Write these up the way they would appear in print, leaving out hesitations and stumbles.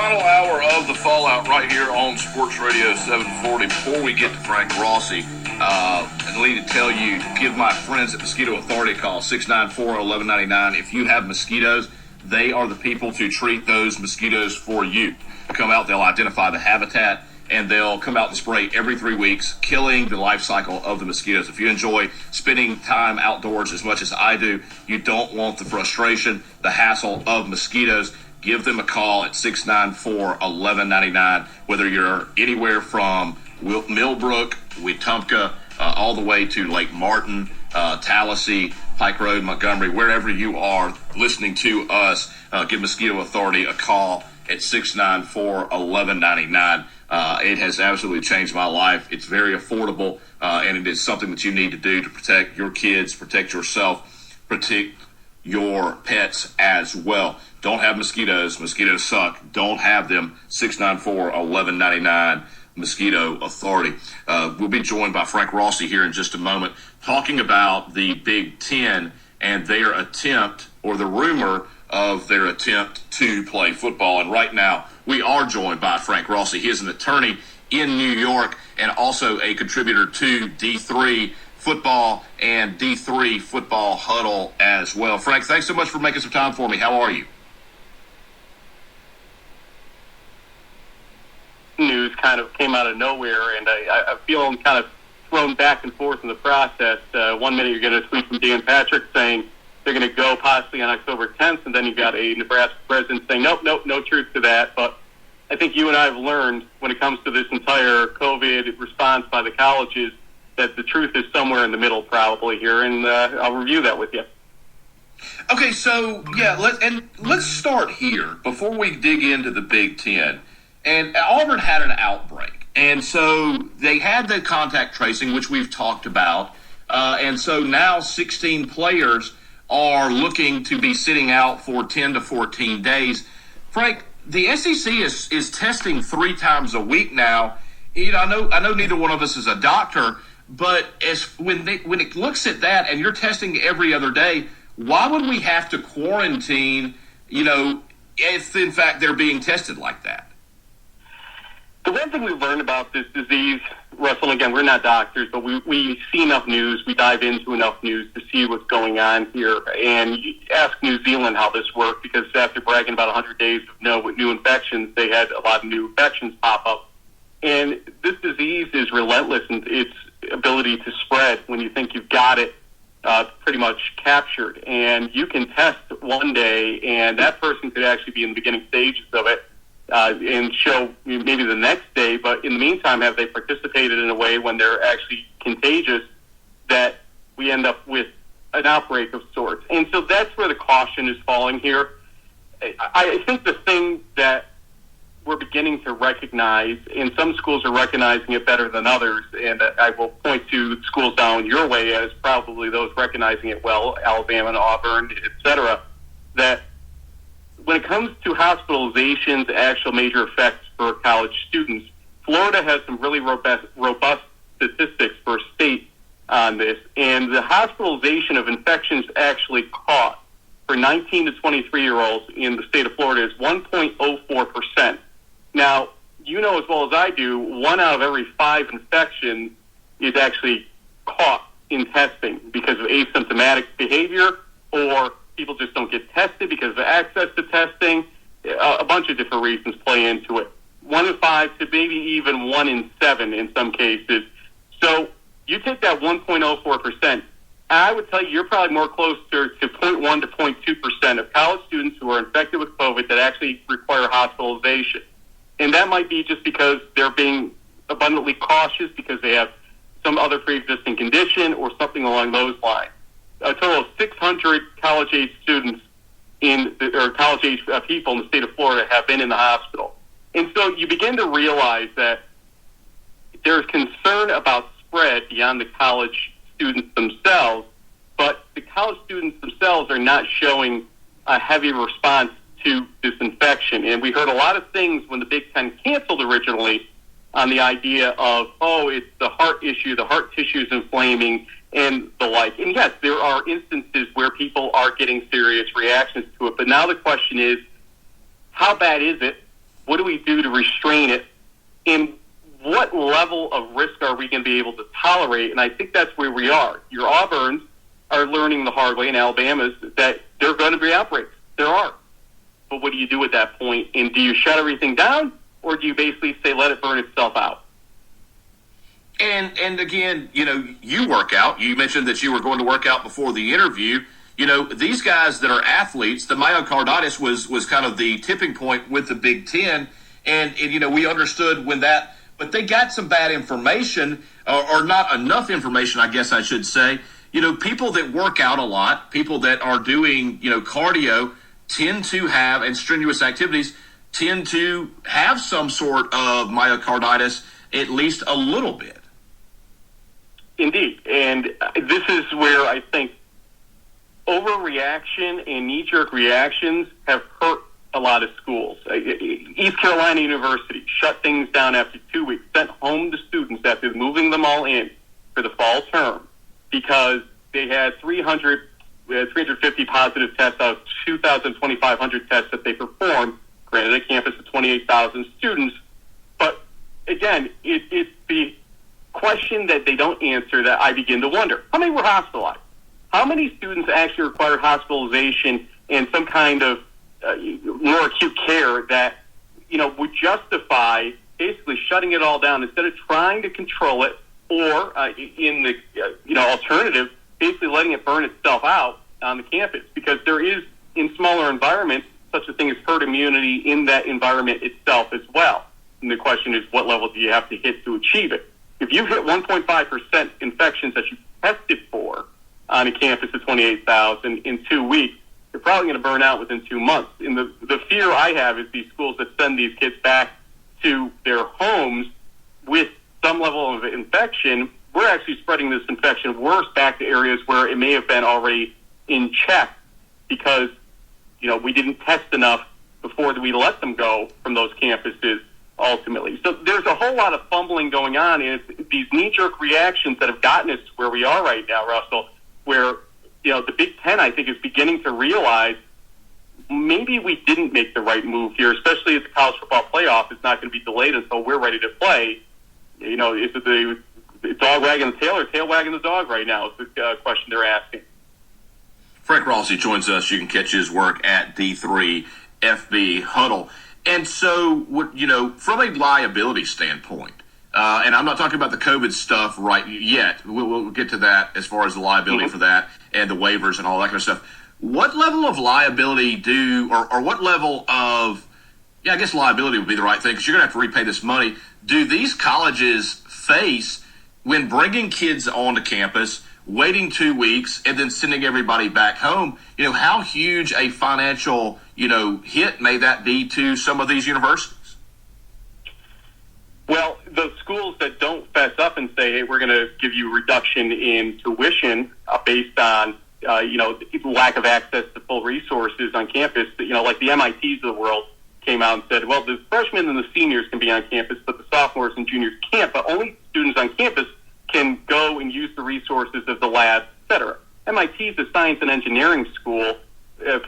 final hour of the Fallout right here on Sports Radio 740. Before we get to Frank Rossi, I need to tell you, give my friends at Mosquito Authority a call, 694-1199. If you have mosquitoes, they are the people to treat those mosquitoes for you. Come out, they'll identify the habitat, and they'll come out and spray every 3 weeks, killing the life cycle of the mosquitoes. If you enjoy spending time outdoors as much as I do, you don't want the frustration, the hassle of mosquitoes. Give them a call at 694-1199, whether you're anywhere from Millbrook, Wetumpka, all the way to Lake Martin, Tallahassee, Pike Road, Montgomery, wherever you are listening to us, give Mosquito Authority a call at 694-1199. It has absolutely changed my life. It's very affordable, and it is something that you need to do to protect your kids, protect yourself, protect your pets as well. Don't have mosquitoes. Mosquitoes suck. Don't have them. 694-1199, Mosquito Authority. We'll be joined by Frank Rossi here in just a moment, talking about the Big Ten and their attempt, or the rumor of their attempt to play football. And right now, we are joined by Frank Rossi. He is an attorney in New York and also a contributor to D3 Football and D3 Football Huddle as well. Frank, thanks so much for making some time for me. How are you? News kind of came out of nowhere, and I feel I'm kind of thrown back and forth in the process. 1 minute you're getting a tweet from Dan Patrick saying they're going to go possibly on October 10th, and then you've got a Nebraska president saying, nope, no truth to that. But I think you and I have learned when it comes to this entire COVID response by the colleges that the truth is somewhere in the middle probably here, and I'll review that with you. Okay, so, yeah, let's start here before we dig into the Big Ten. And Auburn had an outbreak, and so they had the contact tracing, which we've talked about, and so now 16 players are looking to be sitting out for 10 to 14 days. Frank, the SEC is testing 3 times a week now. You know, I know neither one of us is a doctor, but when it looks at that and you're testing every other day, why would we have to quarantine, if in fact they're being tested like that? The one thing we've learned about this disease, Russell, again, we're not doctors, but we see enough news, we dive into enough news to see what's going on here. And you ask New Zealand how this worked, because after bragging about 100 days of no new infections, they had a lot of new infections pop up. And this disease is relentless in its ability to spread when you think you've got it pretty much captured. And you can test one day, and that person could actually be in the beginning stages of it, and show maybe the next day, but in the meantime, have they participated in a way when they're actually contagious that we end up with an outbreak of sorts. And so that's where the caution is falling here. I think the thing that we're beginning to recognize, and some schools are recognizing it better than others, and I will point to schools down your way as probably those recognizing it well, Alabama and Auburn, et cetera, that when it comes to hospitalizations, actual major effects for college students, Florida has some really robust statistics for a state on this. And the hospitalization of infections actually caught for 19 to 23-year-olds in the state of Florida is 1.04%. Now, you know as well as I do, 1 out of every 5 infections is actually caught in testing because of asymptomatic behavior, or people just don't get tested because of access to testing. A bunch of different reasons play into it. 1 in 5 to maybe even 1 in 7 in some cases. So you take that 1.04%, I would tell you you're probably more closer to 0.1 to 0.2% of college students who are infected with COVID that actually require hospitalization. And that might be just because they're being abundantly cautious because they have some other pre-existing condition or something along those lines. A total of 600 college-age students college-age people in the state of Florida have been in the hospital. And so you begin to realize that there's concern about spread beyond the college students themselves, but the college students themselves are not showing a heavy response to this infection. And we heard a lot of things when the Big Ten canceled originally on the idea of, it's the heart issue, the heart tissue is inflaming, and the like. And yes, there are instances where people are getting serious reactions to it. But now the question is, how bad is it? What do we do to restrain it? And what level of risk are we going to be able to tolerate? And I think that's where we are. Your Auburns are learning the hard way, and Alabama's, that there are going to be outbreaks. There are. But what do you do at that point? And do you shut everything down, or do you basically say let it burn itself out? And again, you work out. You mentioned that you were going to work out before the interview. These guys that are athletes, the myocarditis was kind of the tipping point with the Big Ten. And we understood when that, but they got some bad information or not enough information, I guess I should say. People that work out a lot, people that are doing, cardio tend to have, and strenuous activities tend to have some sort of myocarditis, at least a little bit. Indeed. And this is where I think overreaction and knee-jerk reactions have hurt a lot of schools. East Carolina University shut things down after 2 weeks, sent home the students after moving them all in for the fall term because they had 350 positive tests out of 2,500 tests that they performed, granted a campus of 28,000 students. But again, it's the question that they don't answer that I begin to wonder. How many were hospitalized? How many students actually required hospitalization and some kind of more acute care that, would justify basically shutting it all down instead of trying to control it or in the, alternative, basically letting it burn itself out on the campus? Because there is, in smaller environments, such a thing as herd immunity in that environment itself as well. And the question is, what level do you have to hit to achieve it? If you hit 1.5% infections that you tested for on a campus of 28,000 in 2 weeks, you're probably going to burn out within 2 months. And the fear I have is these schools that send these kids back to their homes with some level of infection, we're actually spreading this infection worse back to areas where it may have been already in check because, we didn't test enough before we let them go from those campuses ultimately. So there's a whole lot of fumbling going on, and it's these knee-jerk reactions that have gotten us to where we are right now, Russell, where, the Big Ten, I think, is beginning to realize maybe we didn't make the right move here, especially as the college football playoff is not going to be delayed until we're ready to play. Is it the dog wagging the tail or tail wagging the dog right now is the question they're asking. Frank Rossi joins us. You can catch his work at D3FB Huddle. And so, from a liability standpoint, and I'm not talking about the COVID stuff right yet. We'll get to that as far as the liability for that and the waivers and all that kind of stuff. What level of liability or what level of, I guess liability would be the right thing because you're going to have to repay this money. Do these colleges face when bringing kids onto campus, waiting 2 weeks, and then sending everybody back home? How huge a financial, hit may that be to some of these universities? Well, the schools that don't fess up and say, hey, we're going to give you a reduction in tuition based on, lack of access to full resources on campus, like the MITs of the world came out and said, well, the freshmen and the seniors can be on campus, but the sophomores and juniors can't, but only students on campus can go and use the resources of the lab, et cetera. MIT is a science and engineering school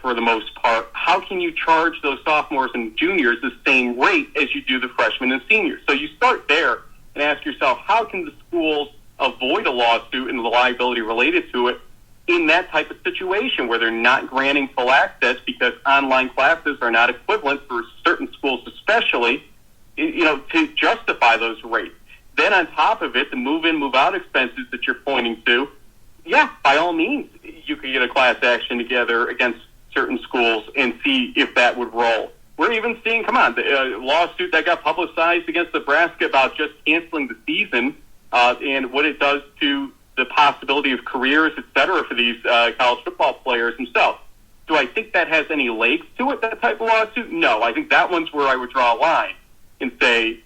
for the most part. How can you charge those sophomores and juniors the same rate as you do the freshmen and seniors? So you start there and ask yourself, how can the schools avoid a lawsuit and the liability related to it in that type of situation where they're not granting full access because online classes are not equivalent for certain schools especially, to justify those rates. Then on top of it, the move-in, move-out expenses that you're pointing to, by all means, you could get a class action together against certain schools and see if that would roll. We're even seeing, the lawsuit that got publicized against Nebraska about just canceling the season and what it does to the possibility of careers, et cetera, for these college football players themselves. Do I think that has any legs to it, that type of lawsuit? No. I think that one's where I would draw a line and say,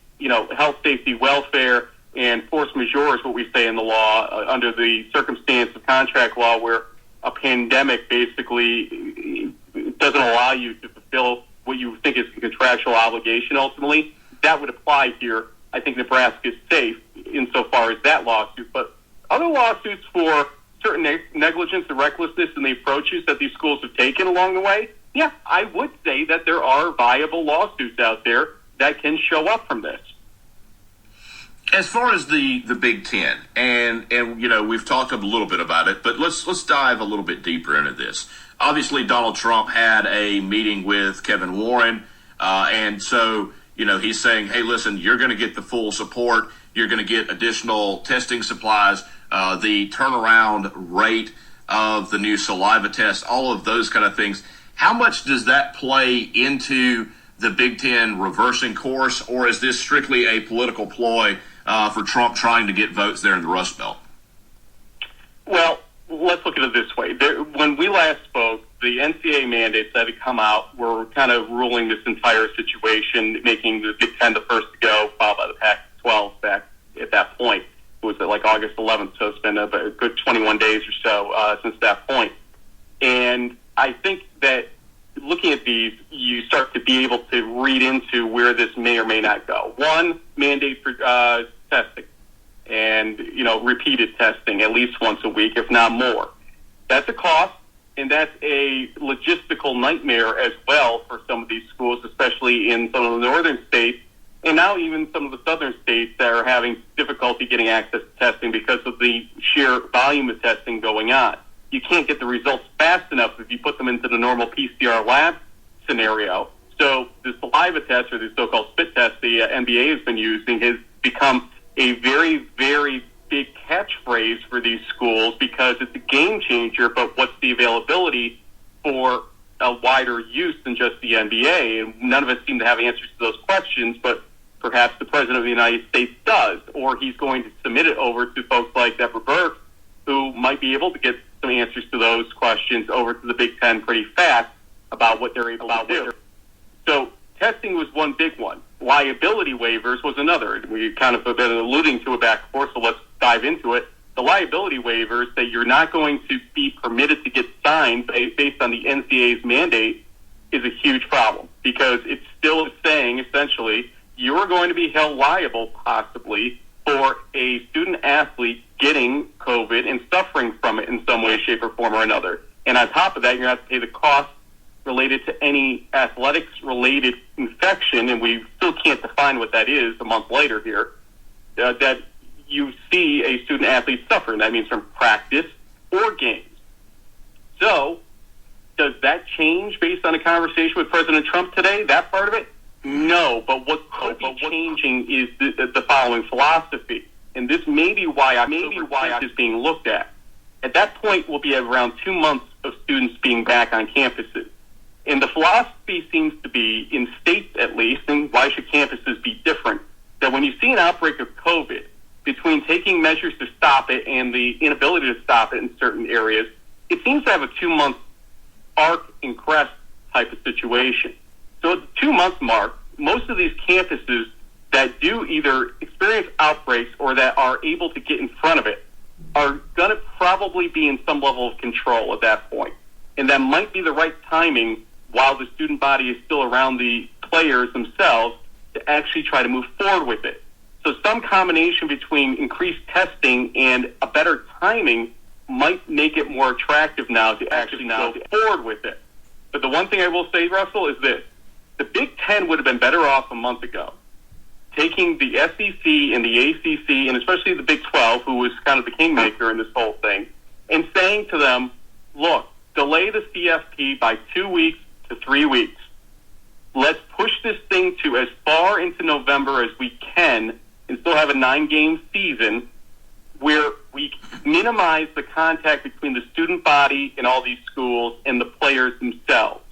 health, safety, welfare, and force majeure is what we say in the law under the circumstance of contract law where a pandemic basically doesn't allow you to fulfill what you think is a contractual obligation ultimately. That would apply here. I think Nebraska is safe insofar as that lawsuit. But other lawsuits for certain negligence and recklessness in the approaches that these schools have taken along the way, I would say that there are viable lawsuits out there that can show up from this. As far as the Big Ten, and we've talked a little bit about it, but let's dive a little bit deeper into this. Obviously, Donald Trump had a meeting with Kevin Warren, and so he's saying, hey, listen, you're going to get the full support. You're going to get additional testing supplies, the turnaround rate of the new saliva test, all of those kind of things. How much does that play into the Big Ten reversing course, or is this strictly a political ploy for Trump trying to get votes there in the Rust Belt? Well, let's look at it this way. When we last spoke, the NCAA mandates that had come out were kind of ruling this entire situation, making the Big Ten the first to go, followed by the Pac-12 back at that point. It was like August 11th, so it's been a good 21 days or so since that point. And I think that looking at these, you start to be able to read into where this may or may not go. One, mandate for testing and, repeated testing at least once a week, if not more. That's a cost, and that's a logistical nightmare as well for some of these schools, especially in some of the northern states, and now even some of the southern states that are having difficulty getting access to testing because of the sheer volume of testing going on. You can't get the results fast enough if you put them into the normal PCR lab scenario. So the saliva test, or the so-called spit test the NBA has been using, has become a very, very big catchphrase for these schools because it's a game changer, but what's the availability for a wider use than just the NBA? And none of us seem to have answers to those questions, but perhaps the President of the United States does, or he's going to submit it over to folks like Deborah Burke, who might be able to get some answers to those questions over to the Big Ten pretty fast about what they're able to do. So testing was one big one. Liability waivers was another. We kind of have been alluding to it back and forth, so let's dive into it. The liability waivers that you're not going to be permitted to get signed based on the NCAA's mandate is a huge problem because it's still saying, essentially, you're going to be held liable possibly for a student athlete getting COVID and suffering from it in some way, shape, or form or another. And on top of that, you're going to have to pay the cost related to any athletics-related infection, and we still can't define what that is a month later here, that you see a student athlete suffer, and that means from practice or games. So does that change based on a conversation with President Trump today, that part of it? No, but what could be changing is the following philosophy, and this may be why October is being looked at. At that point, we'll be at around 2 months of students being back on campuses. And the philosophy seems to be, in states at least, and why should campuses be different, that when you see an outbreak of COVID, between taking measures to stop it and the inability to stop it in certain areas, it seems to have a 2-month arc and crest type of situation. So at the 2-month mark, most of these campuses that do either experience outbreaks or that are able to get in front of it are going to probably be in some level of control at that point. And that might be the right timing while the student body is still around the players themselves to actually try to move forward with it. So some combination between increased testing and a better timing might make it more attractive now to actually go forward with it. But the one thing I will say, Russell, is this. The Big Ten would have been better off a month ago taking the SEC and the ACC, and especially the Big 12, who was kind of the kingmaker in this whole thing, and saying to them, look, delay the CFP by 2 weeks to 3 weeks. Let's push this thing to as far into November as we can and still have a 9-game season where we minimize the contact between the student body and all these schools and the players themselves.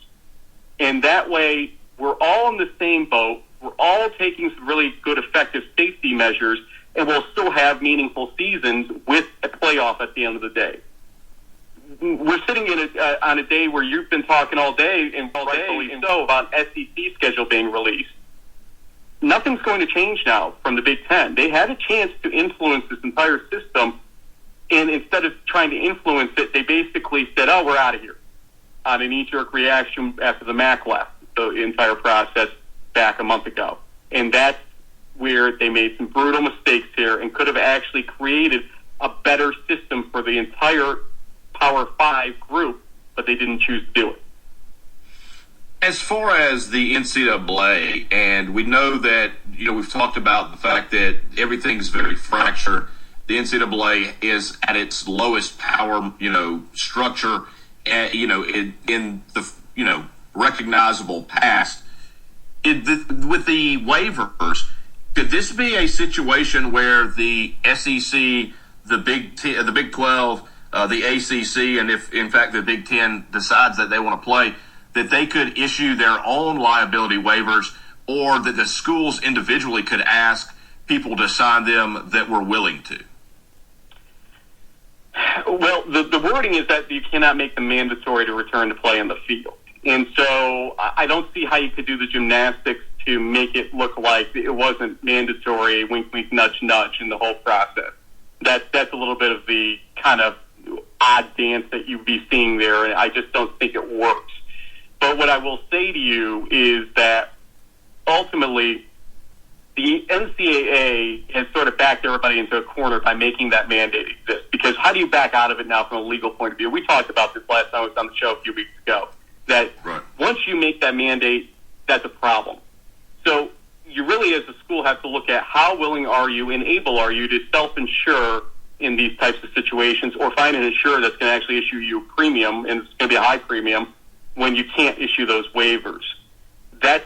And that way, we're all in the same boat. We're all taking some really good, effective safety measures, and we'll still have meaningful seasons with a playoff at the end of the day. We're sitting on a day where you've been talking all day, and rightfully so, about SEC schedule being released. Nothing's going to change now from the Big Ten. They had a chance to influence this entire system, and instead of trying to influence it, they basically said, oh, we're out of here, on a knee-jerk reaction after the MAC left the entire process back a month ago. And that's where they made some brutal mistakes here and could have actually created a better system for the entire Power 5 group, but they didn't choose to do it. As far as the NCAA, and we know that, we've talked about the fact that everything's very fractured. The NCAA is at its lowest power, structure, in the, recognizable past. With the waivers, could this be a situation where the SEC, the Big 12, the ACC, and if in fact the Big 10 decides that they want to play, that they could issue their own liability waivers, or that the schools individually could ask people to sign them that were willing to? Well, the wording is that you cannot make them mandatory to return to play on the field. And so I don't see how you could do the gymnastics to make it look like it wasn't mandatory, wink, wink, nudge, nudge in the whole process. That's a little bit of the kind of odd dance that you'd be seeing there, and I just don't think it works. But what I will say to you is that ultimately the NCAA has sort of backed everybody into a corner by making that mandate exist. Because how do you back out of it now from a legal point of view? We talked about this last time I was on the show a few weeks ago, that once you make that mandate, that's a problem. So you really, as a school, have to look at how willing are you and able are you to self-insure in these types of situations, or find an insurer that's going to actually issue you a premium, and it's going to be a high premium, when you can't issue those waivers. That's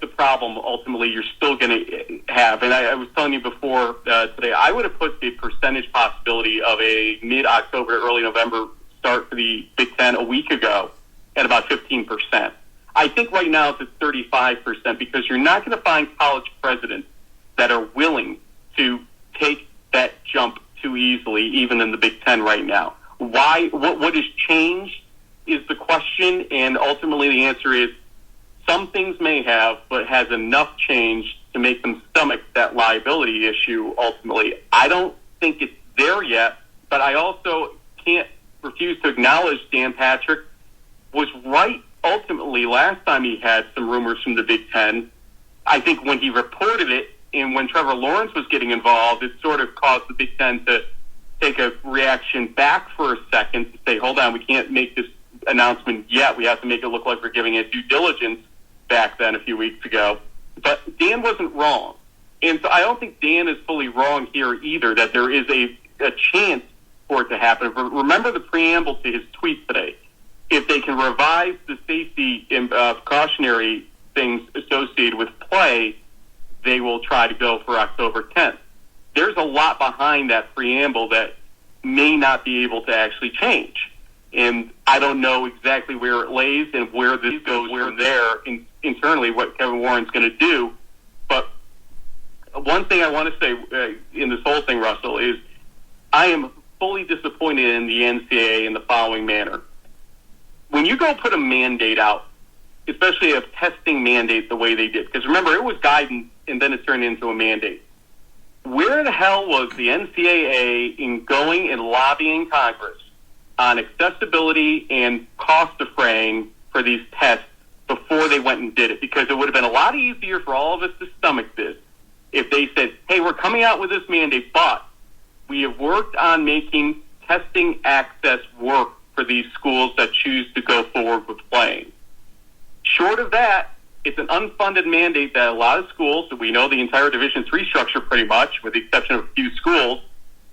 the problem ultimately you're still going to have. And I was telling you before today, I would have put the percentage possibility of a mid-October, early November start for the Big Ten a week ago at about 15%. I think right now it's at 35%, because you're not going to find college presidents that are willing to take that jump too easily, even in the Big Ten right now. Why? What has changed is the question, and ultimately the answer is some things may have, but has enough change to make them stomach that liability issue ultimately. I don't think it's there yet, but I also can't refuse to acknowledge Dan Patrick was right ultimately last time he had some rumors from the Big Ten. I think when he reported it and when Trevor Lawrence was getting involved, it sort of caused the Big Ten to take a reaction back for a second to say, hold on, we can't make this announcement yet. We have to make it look like we're giving it due diligence back then a few weeks ago. But Dan wasn't wrong. And so I don't think Dan is fully wrong here either, that there is a chance for it to happen. But remember the preamble to his tweet today. If they can revise the safety and precautionary things associated with play, they will try to go for October 10th. There's a lot behind that preamble that may not be able to actually change. And I don't know exactly where it lays and where this goes from there internally, what Kevin Warren's going to do. But one thing I want to say in this whole thing, Russell, is I am fully disappointed in the NCAA in the following manner. When you go put a mandate out, especially a testing mandate the way they did, because remember, it was guidance and then it turned into a mandate. Where the hell was the NCAA in going and lobbying Congress on accessibility and cost defraying for these tests before they went and did it? Because it would have been a lot easier for all of us to stomach this if they said, hey, we're coming out with this mandate, but we have worked on making testing access work for these schools that choose to go forward with playing. Short of that, it's an unfunded mandate that a lot of schools, that we know the entire Division III structure pretty much, with the exception of a few schools,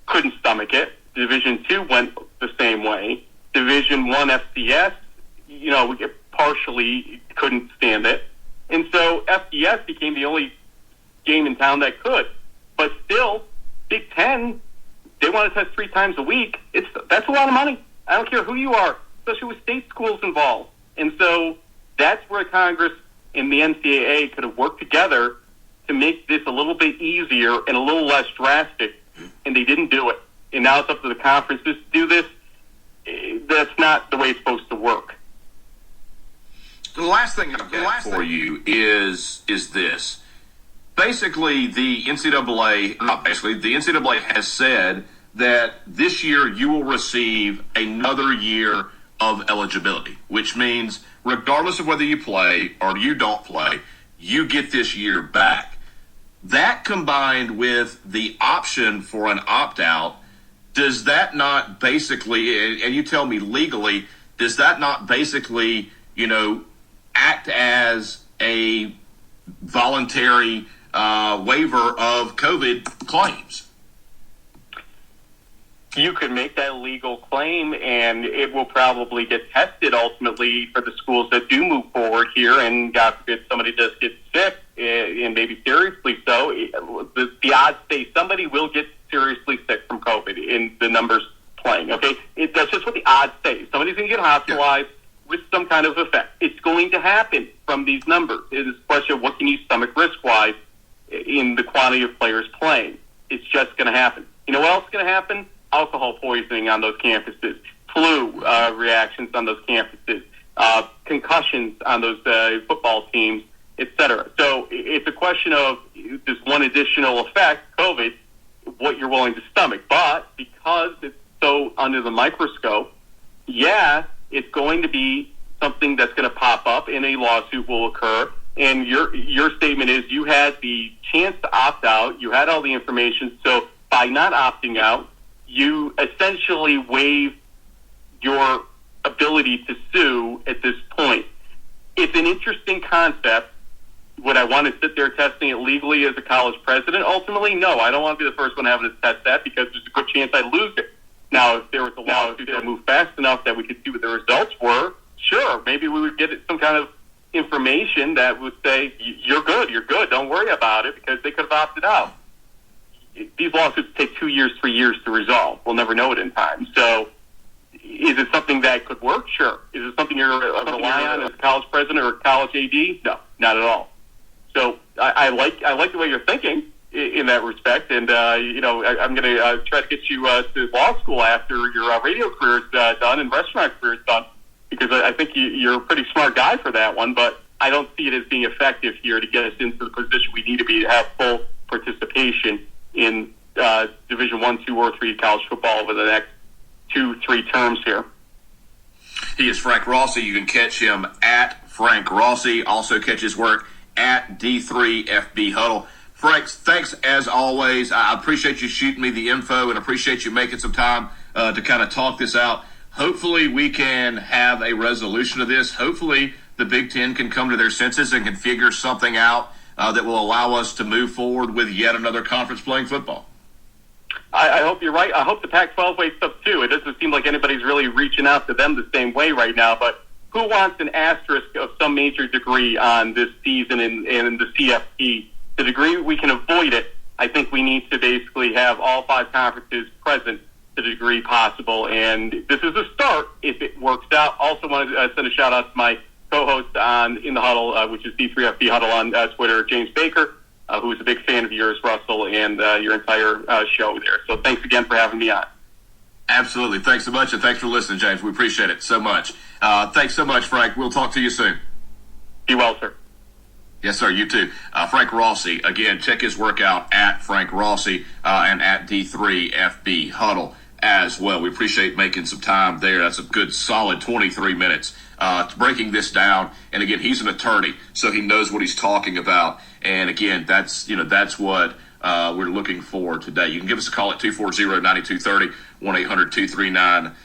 couldn't stomach it. Division II went the same way. Division I FCS, partially couldn't stand it. And so FBS became the only game in town that could. But still, Big Ten, they want to test 3 times a week. That's a lot of money. I don't care who you are, especially with state schools involved. And so that's where Congress and the NCAA could have worked together to make this a little bit easier and a little less drastic, and they didn't do it. And now it's up to the conferences to do this. That's not the way it's supposed to work. The last thing I've got for you is this. Basically, the NCAA has said that this year you will receive another year of eligibility, which means regardless of whether you play or you don't play, you get this year back. That combined with the option for an opt-out, does that not basically, and you tell me legally, does that not basically, act as a voluntary waiver of COVID claims? You could make that legal claim, and it will probably get tested ultimately for the schools that do move forward here. And God forbid somebody does get sick, and maybe seriously so. The odds say somebody will get seriously sick from COVID in the numbers playing. Okay, that's just what the odds say. Somebody's going to get hospitalized with some kind of effect. It's going to happen from these numbers. It is a question of what can you stomach risk-wise in the quantity of players playing. It's just going to happen. You know what else is going to happen? Alcohol poisoning on those campuses, flu reactions on those campuses, concussions on those football teams, etc. So it's a question of this one additional effect, COVID, what you're willing to stomach. But because it's so under the microscope, it's going to be something that's going to pop up and a lawsuit will occur. And your statement is you had the chance to opt out. You had all the information. So by not opting out, you essentially waive your ability to sue at this point. It's an interesting concept. Would I want to sit there testing it legally as a college president? Ultimately, no. I don't want to be the first one having to test that because there's a good chance I'd lose it. Now, if there was a lawsuit that moved fast enough that we could see what the results were, sure, maybe we would get some kind of information that would say, you're good, don't worry about it, because they could have opted out. These lawsuits take 2 years, 3 years to resolve. We'll never know it in time. So is it something that could work? Sure. Is it something you're going to rely on as a college president or a college AD? No, not at all. So I like the way you're thinking in that respect. And, I'm going to try to get you to law school after your radio career is done and restaurant career is done, because I think you're a pretty smart guy for that one. But I don't see it as being effective here to get us into the position we need to be to have full participation in Division I, II, or III college football over the next 2-3 terms here. He is Frank Rossi. You can catch him at Frank Rossi. Also catch his work at D3FB Huddle. Frank, thanks as always. I appreciate you shooting me the info and appreciate you making some time to kind of talk this out. Hopefully we can have a resolution of this. Hopefully the Big Ten can come to their senses and can figure something out that will allow us to move forward with yet another conference playing football. I hope you're right. I hope the Pac-12 wakes up too. It doesn't seem like anybody's really reaching out to them the same way right now, but who wants an asterisk of some major degree on this season in the CFP? The degree we can avoid it, I think we need to basically have all 5 conferences present to the degree possible, and this is a start if it works out. Also want to send a shout-out to my co-host on In the Huddle, which is D3FB Huddle on Twitter, James Baker, who is a big fan of yours, Russell, and your entire show there. So thanks again for having me on. Absolutely. Thanks so much, and thanks for listening, James. We appreciate it so much. Thanks so much, Frank. We'll talk to you soon. Be well, sir. Yes, sir. You too. Frank Rossi. Again, check his work out at Frank Rossi and at D3FB Huddle as well. We appreciate making some time there. That's a good, solid 23 minutes breaking this down. And again, he's an attorney, so he knows what he's talking about. And again, that's what we're looking for today. You can give us a call at 240-9230, 1-800-239-9544.